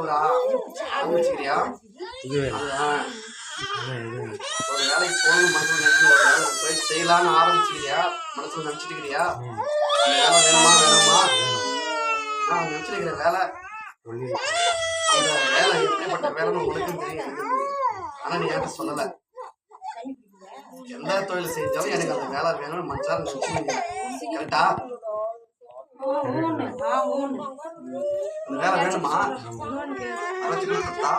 ஒரு ஆரம்பிச்சுக்கிறியா? ஒரு வேலைக்கு போகணும் மனசுல நினைச்சு ஒரு வேலை போய் செய்யலான்னு ஆரம்பிச்சுக்கிறியா? மனசுல நினைச்சிட்டுக்கிறியா? அந்த வேலை வேணுமா வேணுமா? நான் நினைச்சிருக்கிற வேலை, அந்த வேலை எப்படிப்பட்ட வேலைன்னு உனக்கும் தெரியும். ஆனா நீ என்கிட்ட சொல்லல. எந்த தொழில் செஞ்சாலும் எனக்கு அந்த வேலை வேணும்னு மனசார நினைச்சு கரெக்டா? அந்த வேலை வேணுமா? அமைச்சு கொடுத்தா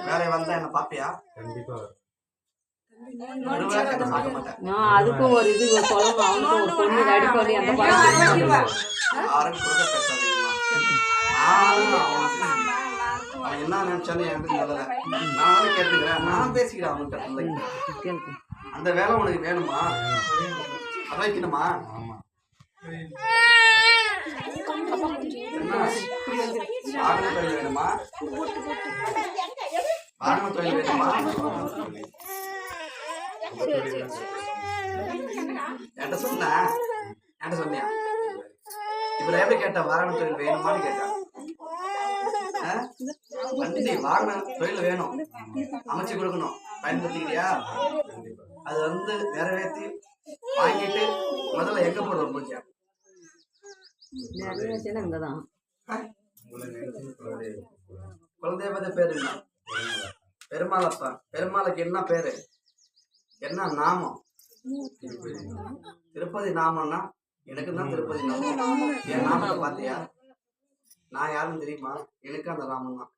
வேலை வந்தா என்ன பாப்பியா? அதுக்கும் ஒரு இது சொல்லணும். அவனுக்கும் ஒரு பொண்ணு நடிப்பாளி அந்த படம் யாரும் கொடுக்க பேசாதீங்களா? அவன் என்ன நினைச்சாலும் என்கிட்ட சொல்லல. நானும் கேட்டுக்கிறேன், நான் பேசிக்கிறேன் அவன்கிட்ட. அந்த வேலை உனக்கு வேணுமா? அதை வைக்கணுமா? வாகன தொழில் வேணுமா? வாகன தொழில் வேணுமா? என்கிட்ட சொன்னியா? இப்ப எப்படி கேட்ட? வாகன தொழில் வேணுமான்னு கேட்டா. வண்டி வாகன தொழில் வேணும், அமைச்சு கொடுக்கணும், பயன்படுத்திக்கிறியா? அது நிறைவேற்றி வாங்கிட்டு முதல்ல எங்க போடுற பூஜை? குலதெய்வத பேரு என்ன? பெருமாளப்பா. பெருமாளுக்கு என்ன பேரு, என்ன நாமம்? திருப்பதி நாமம்னா எனக்கு தான் திருப்பதி நாமம். என் நாமத்தை பாத்தியா? நான் யாருன்னு தெரியுமா? எனக்கு அந்த நாமம் தான்.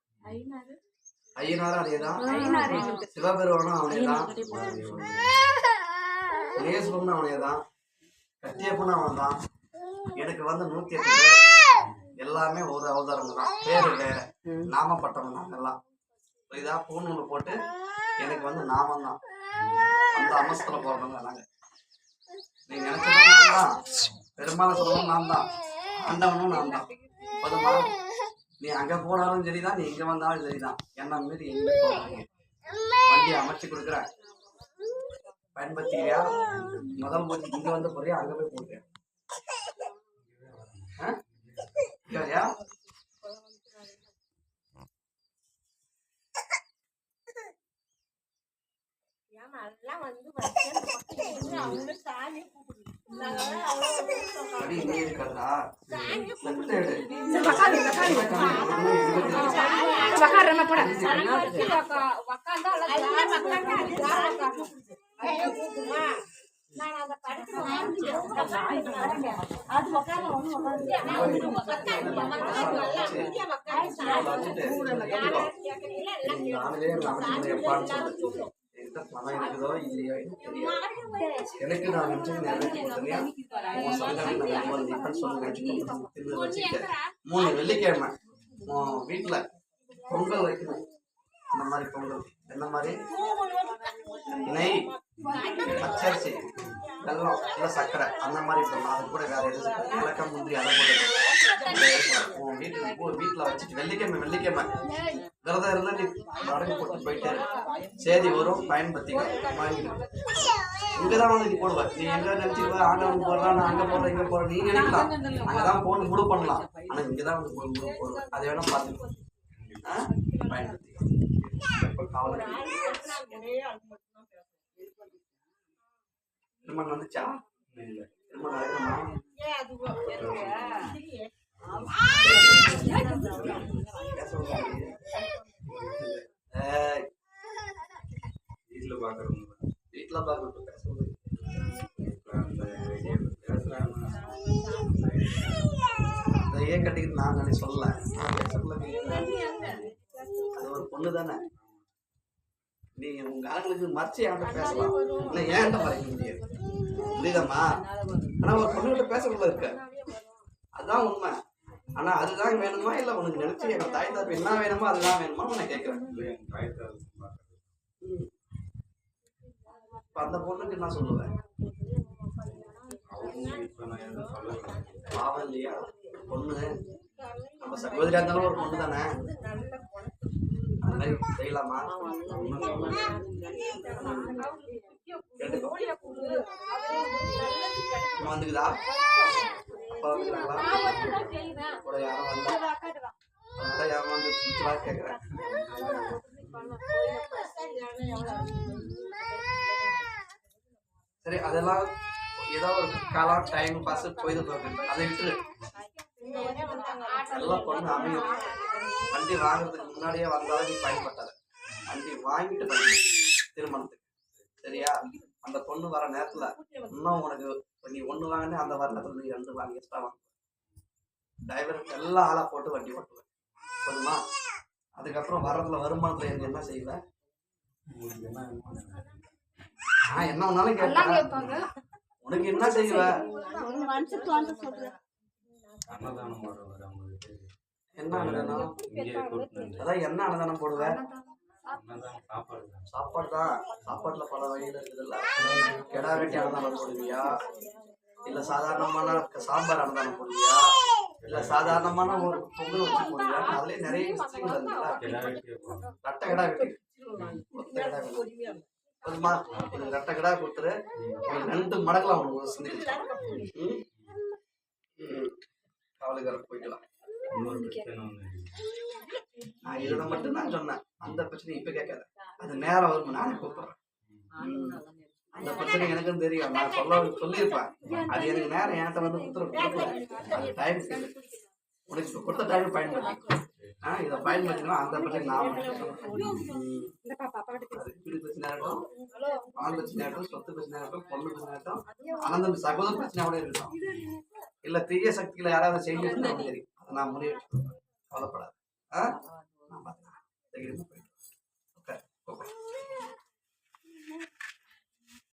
ஐயனாரும் அதேதான், சிவபெருமானும் அவனேதான், நேசுவனும் அவனேதான், கத்தியப்பனும் அவன் தான். எனக்கு 108 பேர், எல்லாமே ஒரு அவதாரம் தான், பேரு வேற, நாமப்பட்டவன் தான் எல்லாம். இதா பூணூல போட்டு எனக்கு நாமம் தான். அந்த அமஸ்தல போறவங்க நாங்க. நீ நினைச்சதான் பெருமாளை சொல்லணும் நான் தான், ஆண்டவனும் நான் தான். போதுமா? நீ அங்க போனாலும் சரிதான், நீ இங்க வந்தாலும் சரிதான், என்ன மீறி எங்க போறாங்க. வண்டியை அமைச்சு கொடுக்குற, பயன்படுத்திக்கிறியா? முதல் போச்சு இங்க வந்து போறியா, அங்க போய் போறியா? சரியா? நீ இருக்கிறதா? பணம் இருக்குதோ இல்லையோ எனக்கு நான் நினைச்சு 3 வெள்ளிக்கிழமை வீட்டுல பொங்கல் வைக்கணும். அந்த மாதிரி பொங்கல் என்ன மாதிரி? நெய், பச்சரிசி, வெல்லம், இல்லை சர்க்கரை, அந்த மாதிரி இருக்கணும். அது கூட வேற எதுவும் இலக்கம் முந்திரி அதை கூட வீட்டுல வச்சுட்டு வெள்ளிக்கிழமை விரதம் இருந்தா நீ அடங்கு போட்டு போயிட்டே சேதி வரும், பயன்படுத்திக்க வாங்கிடும். இங்கதான் நீ போடுவ. நீ எங்க நினைச்சிருவ, ஆண்டவனுக்கு போடுறான், நான் அங்க போடுறேன் இங்க போடுறேன் நீ நினைக்கலாம். அங்கதான் போட்டு முழு பண்ணலாம். ஆனா இங்கதான் முழு போடுவேன். அதை வேணா பார்த்து பயன்படுத்திக்க. திருமணம் வந்துச்சா? திருமணம் நடக்குமா? வீட்டுல பாக்குறது ஏன் கட்டிக்கிட்டு நான் சொல்லல. அது ஒரு பொண்ணு தானே. நீ உங்க ஆளுங்களுக்கு மறைச்சு என்கிட்ட பேசலாம், இல்லை ஏன்ட்ட மறைக்க முடியாது. புரியுதாம்மா? ஆனா ஒரு பொண்ணுகிட்ட பேசக்குள்ள இருக்க, அதுதான் உண்மை. ஆனா அதுதான் வேணுமா இல்ல உனக்கு நினைச்சு எங்க தாய் தாப்பு என்ன வேணுமோ அதுதான் வேணுமா நான் கேட்கிறேன். அந்த பொண்ணுக்கு என்ன சொல்லுவேன்? பாவம் இல்லையா பொண்ணு? நம்ம சகோதரியா இருந்தாலும் ஒரு பொண்ணு தானே. அந்த மாதிரி செய்யலாமா? கேட்டுக்கோ. வந்துக்குதா? அப்பா வந்துக்கிறாங்களா? கூட யாரும் வந்தா யாரும் வந்து அதுக்காக கேட்குறேன். சரி, அதெல்லாம் ஏதோ ஒரு காலம் டைம் பாஸ் போயிது போகுது, அதை விட்டுரு. எல்லாம் பொண்ணு அமையும். வண்டி வாங்குறதுக்கு முன்னாடியே வந்தாலும் நீ பயன்பட்டாத, வண்டி வாங்கிட்டு பண்ணு திருமணத்துக்கு. சரியா? அந்த பொண்ணு வர நேரத்துல இன்னும் உனக்கு நீ 1 வாங்கினே அந்த வர நேரத்துல நீ 2 வாங்கி எக்ஸ்ட்ரா வாங்க. டிரைவர் எல்லா ஆளா போட்டு வண்டி ஓட்டுவேன். போதுமா? அதுக்கப்புறம் வர்றதுல வருமானத்துல எனக்கு என்ன செய்வேன்? என்ன ஒன்னாலும் கேட்பாங்க. உனக்கு என்ன செய்வ? என்ன அன்னதானம்? அதான் என்ன அன்னதானம் போடுவேன்? சாப்பாடு தான். சாப்பாட்டுல பல வகையில இருக்குதுல்ல. கெடா வெட்டி அன்னதானம் போடுவியா, இல்ல சாதாரணமான சாம்பார் அன்னதானம் போடுவியா, இல்ல சாதாரணமான ஒரு பொங்கல் வச்சு போடுவியா? அதுலயே நிறைய விஷயங்கள் இருக்குல்ல. ரெட்டை கடா வெட்டி, ஒத்த கடா வெட்டி. போதுமா? எனக்கு ரெட்டை கடா கொடுத்துரு, உனக்கு 2 மடங்குல அவனுக்கு சிந்திச்சு காவலுக்கார போயிக்கலாம். நான் இதை மட்டும் தான் சொன்னேன். அந்த பிரச்சனை இப்ப கேட்காத, அது நேரம் வரும், நானே கூப்பிடுறேன். அந்த பிரச்சனை எனக்கும் தெரியும், நான் சொல்லியிருப்பேன். அது எனக்கு நேரம் என்கிட்ட வந்து உத்தரவு அது டைம் உனக்கு இப்போ கொடுத்த டைம் பயன்படுத்தி இதை பயன்படுத்தினா அந்த பிரச்சனை நான் அது வீடு பிரச்சனை ஆகட்டும், பணம் பிரச்சனை ஆகட்டும், சொத்து பிரச்சனை ஆகட்டும், பொண்ணு பிரச்சனை ஆகட்டும், அனந்த சகோதர பிரச்சனையோட இருக்கட்டும், இல்ல தீய சக்திகளை யாராவது செய்ய தெரியும், அதை நான் முடிவு கவலைப்படாது. நான் பார்த்துக்கிறேன்.